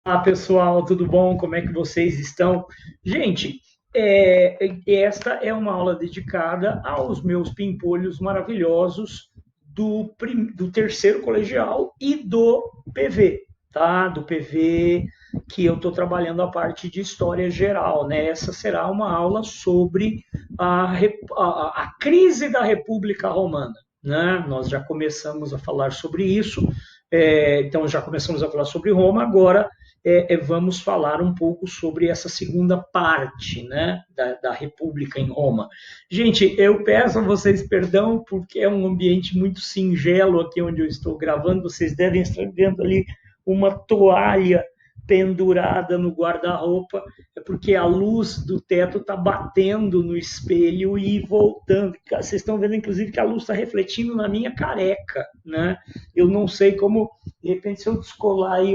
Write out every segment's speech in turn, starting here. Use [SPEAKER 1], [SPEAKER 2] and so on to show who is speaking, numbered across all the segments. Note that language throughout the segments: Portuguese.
[SPEAKER 1] Olá, pessoal, tudo bom? Como é que vocês estão? Gente, esta é uma aula dedicada aos meus pimpolhos maravilhosos do terceiro colegial e do PV, tá? Do PV que eu estou trabalhando a parte de história geral, né? Essa será uma aula sobre a crise da República Romana, né? Nós já começamos a falar sobre isso, então já começamos a falar sobre Roma, agora vamos falar um pouco sobre essa segunda parte, né, da República em Roma. Gente, eu peço a vocês perdão porque é um ambiente muito singelo aqui onde eu estou gravando. Vocês devem estar vendo ali uma toalha pendurada no guarda-roupa, é porque a luz do teto está batendo no espelho e voltando. Vocês estão vendo, inclusive, que a luz está refletindo na minha careca, né? Eu não sei como, de repente, se eu descolar aí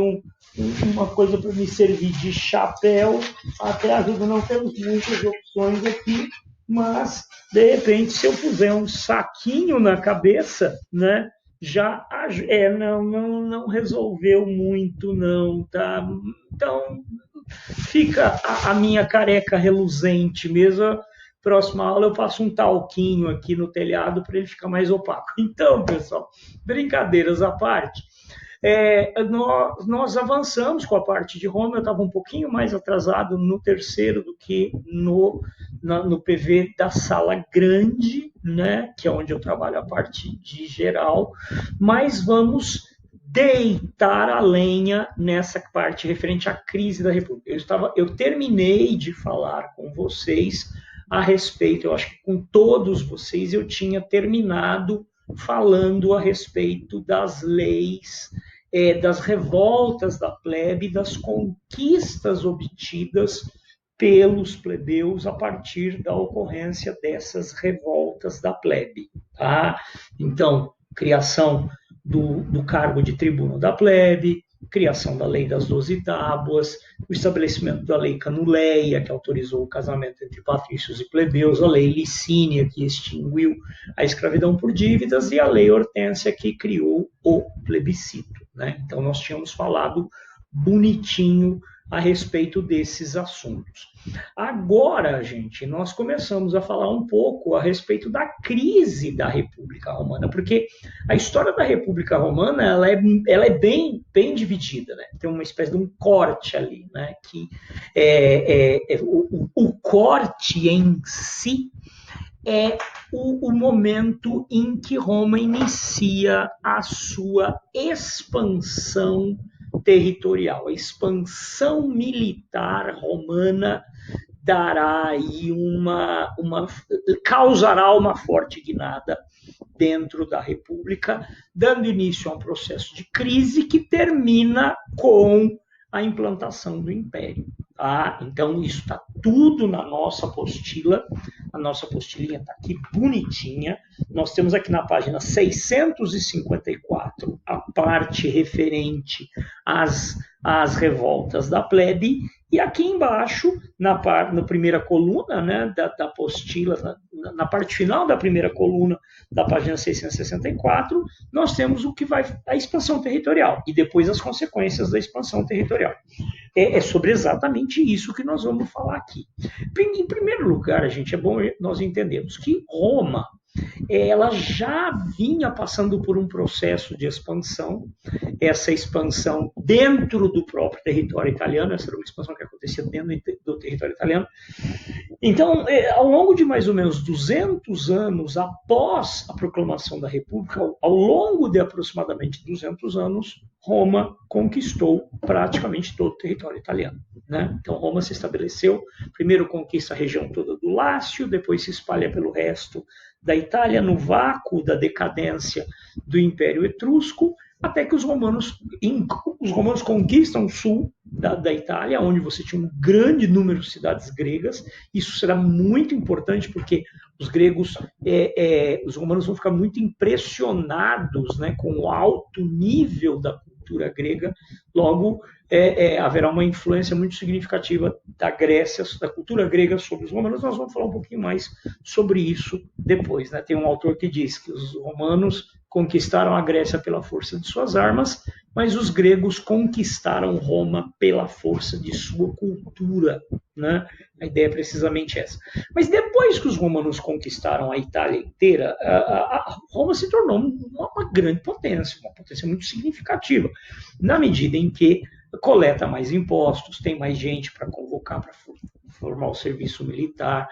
[SPEAKER 1] uma coisa para me servir de chapéu, até ajuda, não temos muitas opções aqui, mas de repente se eu puser um saquinho na cabeça, né, já não resolveu muito não, tá? Então fica a minha careca reluzente mesmo. Próxima aula eu passo um talquinho aqui no telhado para ele ficar mais opaco. Então, pessoal, brincadeiras à parte, nós avançamos com a parte de Roma. Eu estava um pouquinho mais atrasado no terceiro do que no PV da sala grande, né, que é onde eu trabalho a parte de geral, mas vamos deitar a lenha nessa parte referente à crise da República. Eu terminei de falar com vocês a respeito, eu acho que com todos vocês eu tinha terminado falando a respeito das leis, das revoltas da plebe, das conquistas obtidas pelos plebeus a partir da ocorrência dessas revoltas da plebe. Tá? Então, criação do cargo de tribuno da plebe, criação da lei das 12 tábuas, o estabelecimento da lei Canuleia, que autorizou o casamento entre patrícios e plebeus, a lei Licínia, que extinguiu a escravidão por dívidas, e a lei Hortência, que criou o plebiscito. Né? Então, nós tínhamos falado bonitinho a respeito desses assuntos. Agora, gente, nós começamos a falar um pouco a respeito da crise da República Romana, porque a história da República Romana ela é bem dividida, né? Tem uma espécie de um corte ali, né? Que o corte em si é o momento em que Roma inicia a sua expansão territorial. A expansão militar romana dará aí causará uma forte guinada dentro da República, dando início a um processo de crise que termina com a implantação do Império. Tá? Então, isso está tudo na nossa apostila. A nossa apostilinha está aqui bonitinha. Nós temos aqui na página 654 a parte referente às revoltas da plebe, e aqui embaixo, na primeira coluna, né, da apostila, na parte final da primeira coluna da página 664, nós temos o que vai a expansão territorial e depois as consequências da expansão territorial. É sobre exatamente isso que nós vamos falar aqui. Em primeiro lugar, gente, é bom nós entendermos que Roma ela já vinha passando por um processo de expansão, essa expansão dentro do próprio território italiano, essa era uma expansão que acontecia dentro do território italiano. Então, ao longo de mais ou menos 200 anos após a proclamação da República, ao longo de aproximadamente 200 anos, Roma conquistou praticamente todo o território italiano. Né? Então, Roma se estabeleceu, primeiro conquista a região toda do Lácio, depois se espalha pelo resto da Itália, no vácuo da decadência do Império Etrusco, até que os romanos conquistam o sul da Itália, onde você tinha um grande número de cidades gregas. Isso será muito importante porque os romanos vão ficar muito impressionados, né, com o alto nível da cultura grega. Logo, haverá uma influência muito significativa da Grécia, da cultura grega sobre os romanos. Nós vamos falar um pouquinho mais sobre isso depois. Né? Tem um autor que diz que os romanos conquistaram a Grécia pela força de suas armas, mas os gregos conquistaram Roma pela força de sua cultura, né? A ideia é precisamente essa. Mas depois que os romanos conquistaram a Itália inteira, a Roma se tornou uma grande potência, uma potência muito significativa, na medida em que coleta mais impostos, tem mais gente para convocar para formar o serviço militar,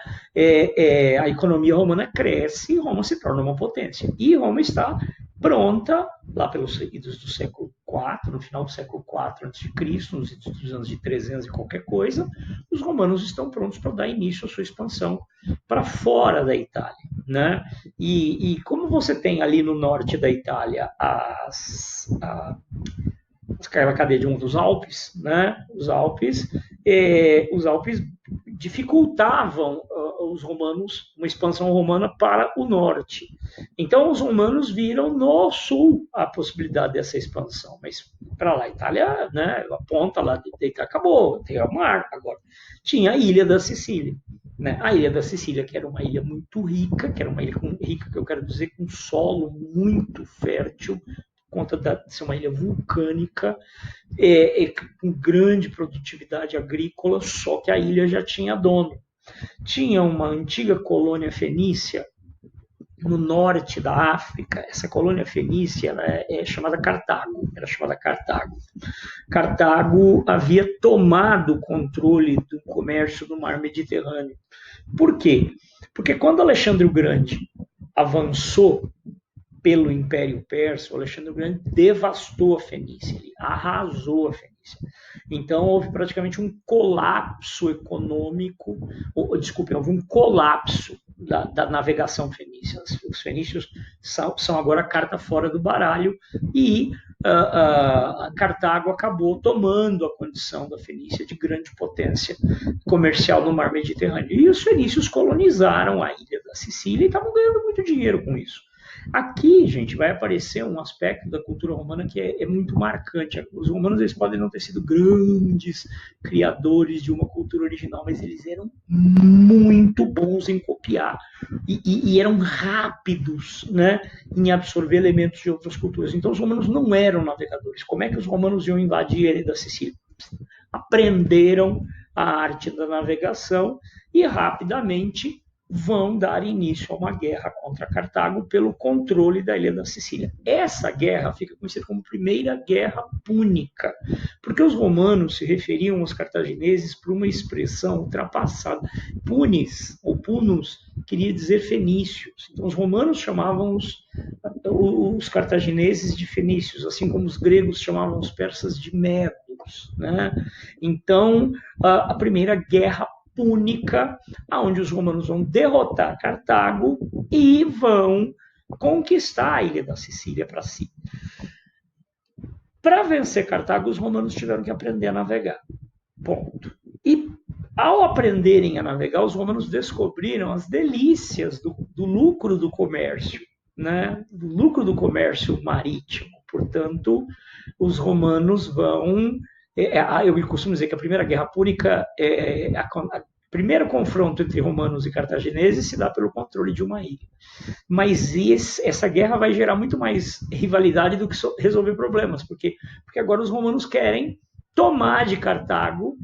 [SPEAKER 1] a economia romana cresce e Roma se torna uma potência. E Roma está pronta, lá pelos idos do século IV, no final do século IV a.C., nos idos dos anos de 300 e qualquer coisa, os romanos estão prontos para dar início à sua expansão para fora da Itália. Né? E como você tem ali no norte da Itália aquela cadeia de um dos Alpes, né? Os Alpes dificultavam os romanos, uma expansão romana para o norte. Então, os romanos viram no sul a possibilidade dessa expansão, mas para lá, a Itália, né, a ponta lá de Itália acabou, tem o mar agora. Tinha a ilha da Sicília. Né? A ilha da Sicília, que era uma ilha muito rica, que eu quero dizer com solo muito fértil, por conta de ser uma ilha vulcânica, com grande produtividade agrícola, só que a ilha já tinha dono. Tinha uma antiga colônia fenícia no norte da África. Essa colônia fenícia era chamada Cartago. Cartago havia tomado o controle do comércio do mar Mediterrâneo. Por quê? Porque quando Alexandre o Grande avançou pelo Império Persa, o Alexandre o Grande devastou a Fenícia, ele arrasou a Fenícia. Então, houve praticamente um colapso econômico, houve um colapso da navegação fenícia. Os fenícios são agora a carta fora do baralho e Cartago acabou tomando a condição da Fenícia de grande potência comercial no mar Mediterrâneo. E os fenícios colonizaram a ilha da Sicília e estavam ganhando muito dinheiro com isso. Aqui, gente, vai aparecer um aspecto da cultura romana que é muito marcante. Os romanos eles podem não ter sido grandes criadores de uma cultura original, mas eles eram muito bons em copiar e eram rápidos, né, em absorver elementos de outras culturas. Então, os romanos não eram navegadores. Como é que os romanos iam invadir a ilha da Sicília? Aprenderam a arte da navegação e rapidamente vão dar início a uma guerra contra Cartago pelo controle da ilha da Sicília. Essa guerra fica conhecida como Primeira Guerra Púnica, porque os romanos se referiam aos cartagineses por uma expressão ultrapassada. Punis, ou punus, queria dizer fenícios. Então, os romanos chamavam os cartagineses de fenícios, assim como os gregos chamavam os persas de medos. Né? Então, a Primeira Guerra Púnica, onde os romanos vão derrotar Cartago e vão conquistar a ilha da Sicília para si. Para vencer Cartago, os romanos tiveram que aprender a navegar. Ponto. E ao aprenderem a navegar, os romanos descobriram as delícias do lucro do comércio, né? Do lucro do comércio marítimo. Portanto, os romanos vão... Eu costumo dizer que a Primeira Guerra Púnica o primeiro confronto entre romanos e cartagineses se dá pelo controle de uma ilha. Mas essa guerra vai gerar muito mais rivalidade do que resolver problemas, porque agora os romanos querem tomar de Cartago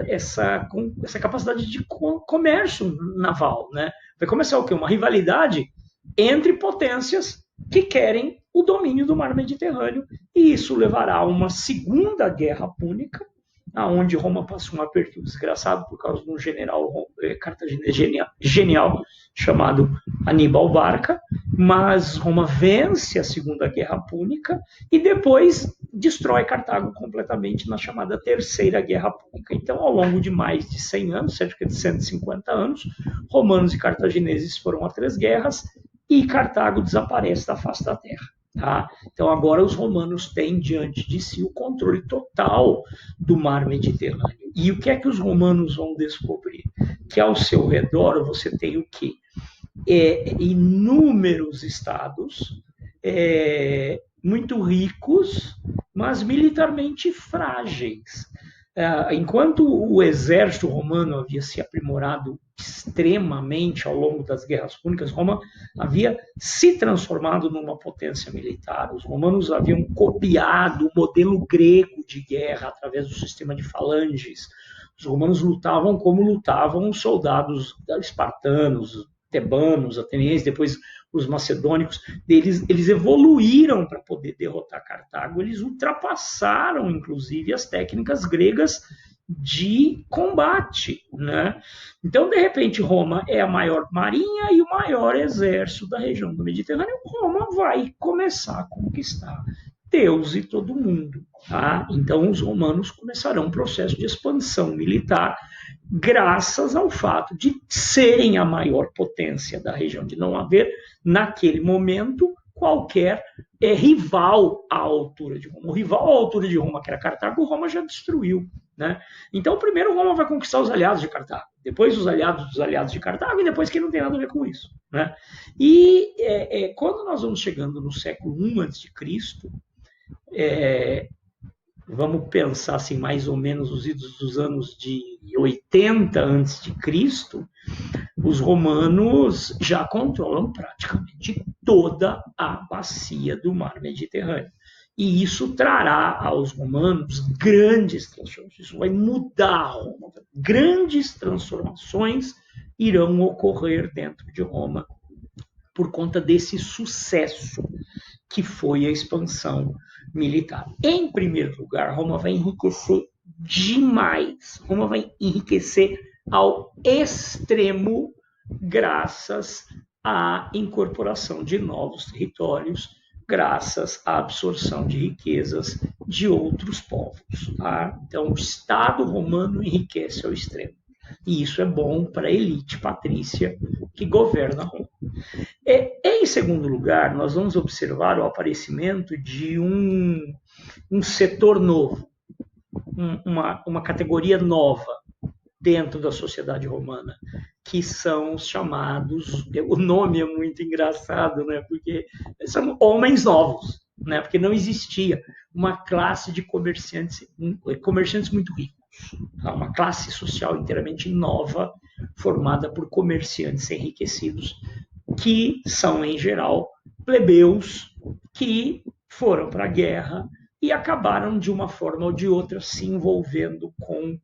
[SPEAKER 1] essa capacidade de comércio naval. Né? Vai começar o quê? Uma rivalidade entre potências que querem o domínio do mar Mediterrâneo, e isso levará a uma segunda guerra púnica, onde Roma passa um aperto desgraçado por causa de um general cartaginês genial chamado Aníbal Barca, mas Roma vence a Segunda Guerra Púnica e depois destrói Cartago completamente na chamada Terceira Guerra Púnica. Então, ao longo de mais de 100 anos, cerca de 150 anos, romanos e cartagineses foram a 3 guerras e Cartago desaparece da face da terra. Tá? Então, agora os romanos têm diante de si o controle total do mar Mediterrâneo. E o que é que os romanos vão descobrir? Que ao seu redor você tem o quê? Inúmeros estados muito ricos, mas militarmente frágeis. Enquanto o exército romano havia se aprimorado extremamente ao longo das guerras púnicas, Roma havia se transformado numa potência militar. Os romanos haviam copiado o modelo grego de guerra através do sistema de falanges. Os romanos lutavam como lutavam os soldados espartanos, tebanos, atenienses, depois os macedônicos. Eles evoluíram para poder derrotar Cartago, eles ultrapassaram, inclusive, as técnicas gregas de combate, né? Então, de repente, Roma é a maior marinha e o maior exército da região do Mediterrâneo. Roma vai começar a conquistar Deus e todo mundo, tá? Então, os romanos começarão um processo de expansão militar, graças ao fato de serem a maior potência da região, de não haver, naquele momento, qualquer rival à altura de Roma. O rival à altura de Roma, que era Cartago, Roma já destruiu, né? Então, primeiro Roma vai conquistar os aliados de Cartago, depois os aliados dos aliados de Cartago, e depois quem não tem nada a ver com isso, né? E quando nós vamos chegando no século I a.C., vamos pensar assim, mais ou menos os idos dos anos de 80 a.C., os romanos já controlam praticamente toda a bacia do mar Mediterrâneo. E isso trará aos romanos grandes transformações. Isso vai mudar Roma. Grandes transformações irão ocorrer dentro de Roma por conta desse sucesso que foi a expansão militar. Em primeiro lugar, Roma vai enriquecer demais. Roma vai enriquecer ao extremo, graças à incorporação de novos territórios, graças à absorção de riquezas de outros povos. Tá? Então, o Estado romano enriquece ao extremo. E isso é bom para a elite patrícia que governa Roma. Em segundo lugar, nós vamos observar o aparecimento de um setor novo, uma categoria nova dentro da sociedade romana, que são os chamados, o nome é muito engraçado, né? Porque são homens novos, né? Porque não existia uma classe de comerciantes muito ricos, uma classe social inteiramente nova, formada por comerciantes enriquecidos, que são, em geral, plebeus que foram para a guerra e acabaram, de uma forma ou de outra, se envolvendo com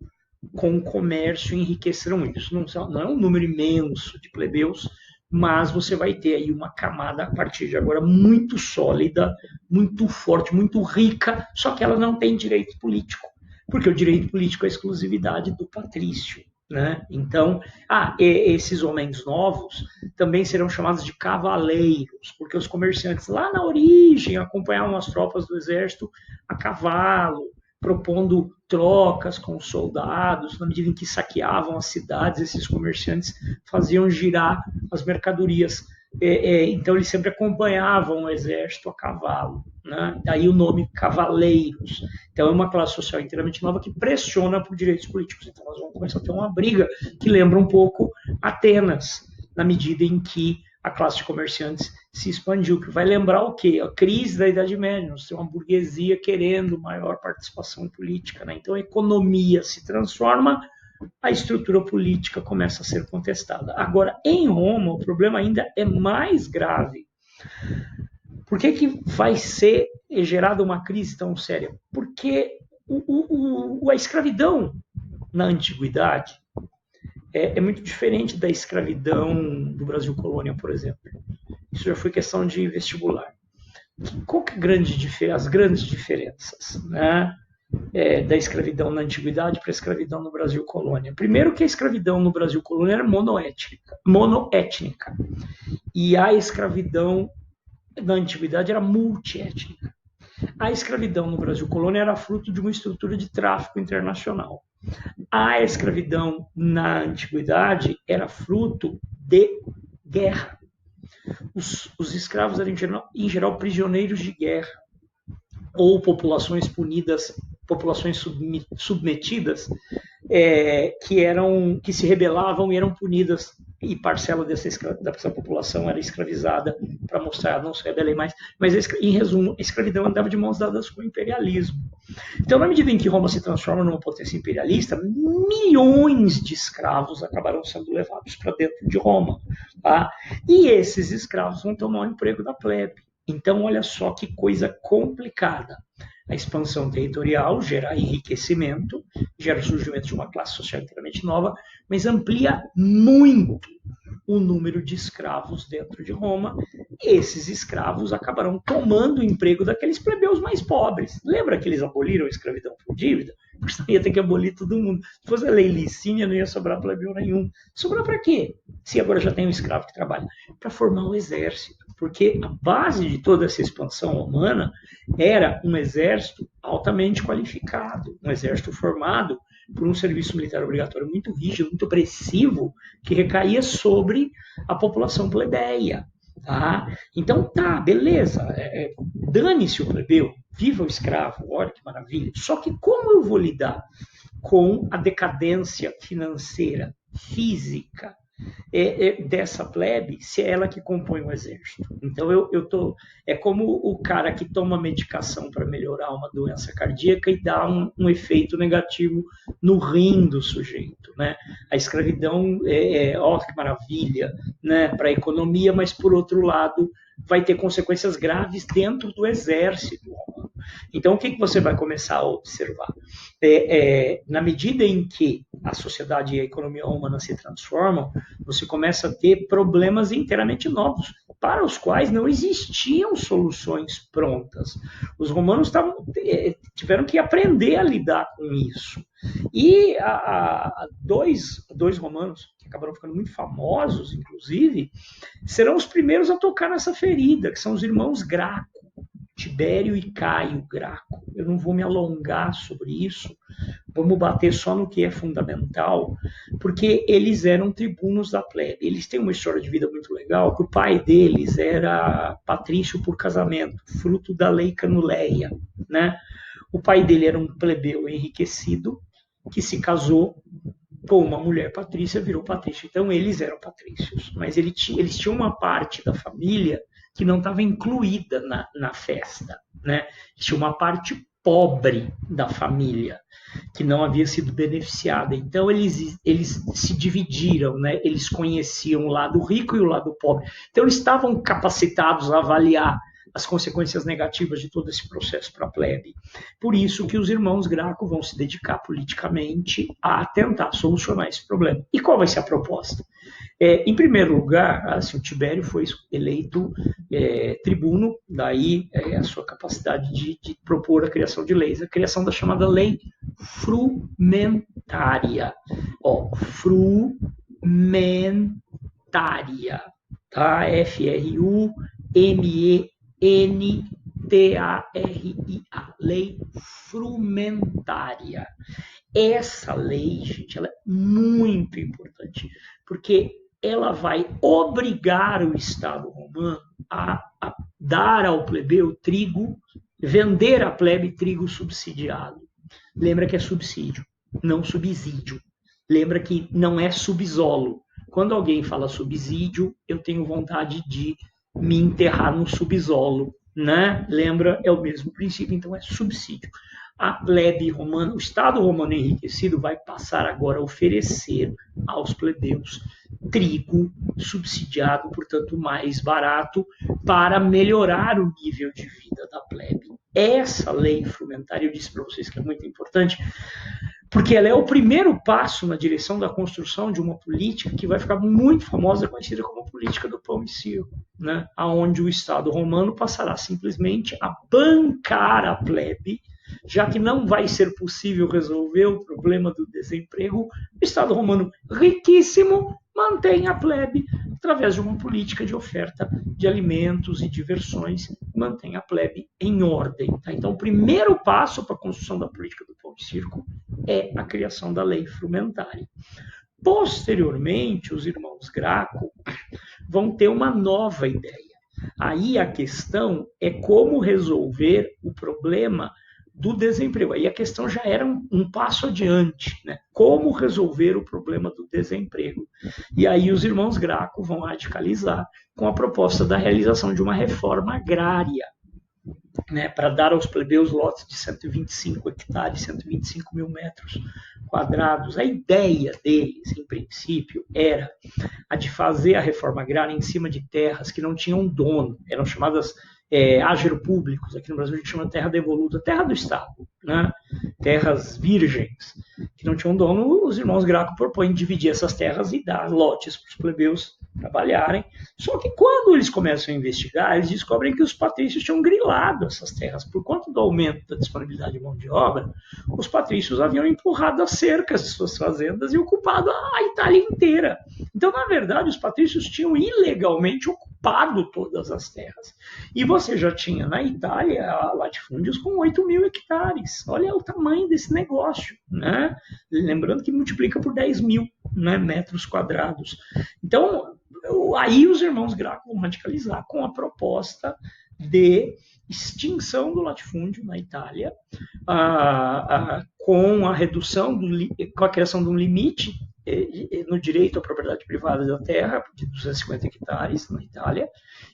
[SPEAKER 1] o comércio e enriqueceram isso. Não é um número imenso de plebeus, mas você vai ter aí uma camada, a partir de agora, muito sólida, muito forte, muito rica, só que ela não tem direito político, porque o direito político é a exclusividade do patrício. Né? Então, esses homens novos também serão chamados de cavaleiros, porque os comerciantes lá na origem acompanhavam as tropas do exército a cavalo, propondo trocas com os soldados. Na medida em que saqueavam as cidades, esses comerciantes faziam girar as mercadorias. Então, eles sempre acompanhavam o exército a cavalo. Né? Daí o nome cavaleiros. Então, é uma classe social inteiramente nova que pressiona por direitos políticos. Então, nós vamos começar a ter uma briga que lembra um pouco Atenas, na medida em que a classe de comerciantes se expandiu, que vai lembrar o quê? A crise da Idade Média, nós temos uma burguesia querendo maior participação política. Né? Então, a economia se transforma, a estrutura política começa a ser contestada. Agora, em Roma, o problema ainda é mais grave. Por que vai ser gerada uma crise tão séria? Porque a escravidão na antiguidade é muito diferente da escravidão do Brasil colônia, por exemplo. Isso já foi questão de vestibular. Qual que é as grandes diferenças, né? Da escravidão na antiguidade para a escravidão no Brasil colônia? Primeiro que a escravidão no Brasil colônia era monoétnica, e a escravidão na antiguidade era multiétnica. A escravidão no Brasil colônia era fruto de uma estrutura de tráfico internacional. A escravidão na antiguidade era fruto de guerra. Os escravos eram, em geral, prisioneiros de guerra, ou populações punidas, populações submetidas, que se rebelavam e eram punidas e parcela dessa população era escravizada para mostrar, não se rebelem mais, mas em resumo, a escravidão andava de mãos dadas com o imperialismo. Então, na medida em que Roma se transforma numa potência imperialista, milhões de escravos acabaram sendo levados para dentro de Roma. Tá? E esses escravos vão tomar o emprego da plebe. Então, olha só que coisa complicada. A expansão territorial gera enriquecimento, gera o surgimento de uma classe social inteiramente nova, mas amplia muito o número de escravos dentro de Roma. Esses escravos acabarão tomando o emprego daqueles plebeus mais pobres. Lembra que eles aboliram a escravidão por dívida? Porque ia ter que abolir todo mundo. Se fosse a lei Licínia, não ia sobrar plebeu nenhum. Sobrar para quê? Se agora já tem um escravo que trabalha. Para formar um exército. Porque a base de toda essa expansão romana era um exército altamente qualificado, um exército formado por um serviço militar obrigatório muito rígido, muito opressivo, que recaía sobre a população plebeia. Tá? Então, tá, beleza, dane-se o plebeu, viva o escravo, olha que maravilha. Só que como eu vou lidar com a decadência financeira, física, dessa plebe, se é ela que compõe o exército? Então é como o cara que toma medicação para melhorar uma doença cardíaca e dá um efeito negativo no rim do sujeito, né? A escravidão ó, que maravilha, né, para a economia, mas por outro lado vai ter consequências graves dentro do exército. Então, o que você vai começar a observar? Na medida em que a sociedade e a economia humana se transformam, você começa a ter problemas inteiramente novos, para os quais não existiam soluções prontas. Os romanos tiveram que aprender a lidar com isso. E dois romanos, que acabaram ficando muito famosos, inclusive, serão os primeiros a tocar nessa ferida, que são os irmãos Graco. Tibério e Caio Graco. Eu não vou me alongar sobre isso, vamos bater só no que é fundamental, porque eles eram tribunos da plebe. Eles têm uma história de vida muito legal, que o pai deles era patrício por casamento, fruto da lei Canuleia, né? O pai dele era um plebeu enriquecido, que se casou com uma mulher patrícia, virou patrício. Então, eles eram patrícios, mas eles tinham uma parte da família que não estava incluída na festa, né? Tinha uma parte pobre da família que não havia sido beneficiada. Então eles se dividiram, né? Eles conheciam o lado rico e o lado pobre. Então eles estavam capacitados a avaliar as consequências negativas de todo esse processo para a plebe. Por isso que os irmãos Graco vão se dedicar politicamente a tentar solucionar esse problema. E qual vai ser a proposta? Em primeiro lugar, assim, o Tibério foi eleito tribuno, daí a sua capacidade de propor a criação de leis, a criação da chamada lei frumentária. Frumentária, tá? F-R-U-M-E-N-T-A-R-I-A, lei frumentária. Essa lei, gente, ela é muito importante, porque ela vai obrigar o Estado romano a dar ao plebeu trigo, vender à plebe trigo subsidiado. Lembra que é subsídio, não subsídio. Lembra que não é subsolo. Quando alguém fala subsídio, eu tenho vontade de me enterrar no subsolo, né? Lembra? É o mesmo princípio, então é subsídio. A plebe romana, o Estado romano enriquecido vai passar agora a oferecer aos plebeus trigo subsidiado, portanto mais barato, para melhorar o nível de vida da plebe. Essa lei frumentária, eu disse para vocês que é muito importante, porque ela é o primeiro passo na direção da construção de uma política que vai ficar muito famosa, conhecida como a política do pão e circo, né? Onde o Estado romano passará simplesmente a bancar a plebe, já que não vai ser possível resolver o problema do desemprego. O Estado romano riquíssimo mantém a plebe através de uma política de oferta de alimentos e diversões, mantém a plebe em ordem. Tá? Então, o primeiro passo para a construção da política do pão e circo é a criação da lei frumentária. Posteriormente, os irmãos Graco vão ter uma nova ideia. Aí a questão é como resolver o problema do desemprego. Aí a questão já era um passo adiante, né? Como resolver o problema do desemprego? E aí os irmãos Graco vão radicalizar com a proposta da realização de uma reforma agrária, né, para dar aos plebeus lotes de 125 hectares, 125 mil metros quadrados. A ideia deles, em princípio, era a de fazer a reforma agrária em cima de terras que não tinham dono, eram chamadas agro-públicos, aqui no Brasil a gente chama terra devoluta, terra do Estado, né? Terras virgens, que não tinham dono. Os irmãos Graco propõem dividir essas terras e dar lotes para os plebeus trabalharem. Só que quando eles começam a investigar, eles descobrem que os patrícios tinham grilado essas terras. Por conta do aumento da disponibilidade de mão de obra, os patrícios haviam empurrado as cercas de suas fazendas e ocupado a Itália inteira. Então, na verdade, os patrícios tinham ilegalmente ocupado todas as terras. E você já tinha na Itália latifúndios com 8 mil hectares. Olha o tamanho desse negócio, né? Lembrando que multiplica por 10 mil, né, metros quadrados. Então, aí os irmãos Graco vão radicalizar com a proposta de extinção do latifúndio na Itália, com a redução, com a criação de um limite no direito à propriedade privada da terra, de 250 hectares na Itália,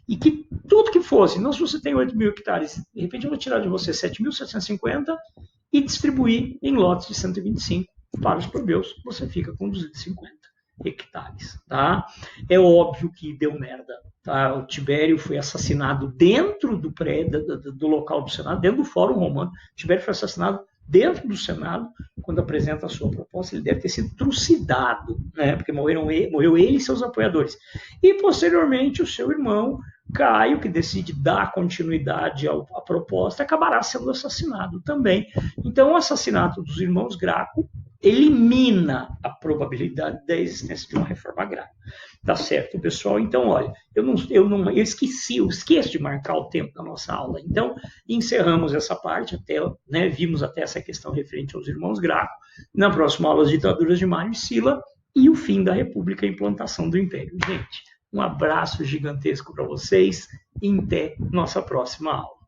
[SPEAKER 1] e que tudo que fosse, não se você tem 8 mil hectares, de repente eu vou tirar de você 7.750 e distribuir em lotes de 125 para os plebeus, você fica com 250 hectares. Tá? É óbvio que deu merda. Tá? O Tibério foi assassinado dentro do prédio, do local do Senado, dentro do Fórum Romano. O Tibério foi assassinado dentro do Senado, quando apresenta a sua proposta. Ele deve ter sido trucidado, né? Porque morreu ele e seus apoiadores. E, posteriormente, o seu irmão, Caio, que decide dar continuidade à proposta, acabará sendo assassinado também. Então, o assassinato dos irmãos Graco elimina a probabilidade da existência de uma reforma agrária. Tá certo, pessoal? Então, olha, eu esqueço de marcar o tempo da nossa aula. Então, encerramos essa parte, né, vimos até essa questão referente aos irmãos Graco. Na próxima aula, as ditaduras de Mário e Sila e o fim da República e a implantação do Império. Gente, um abraço gigantesco para vocês e até nossa próxima aula.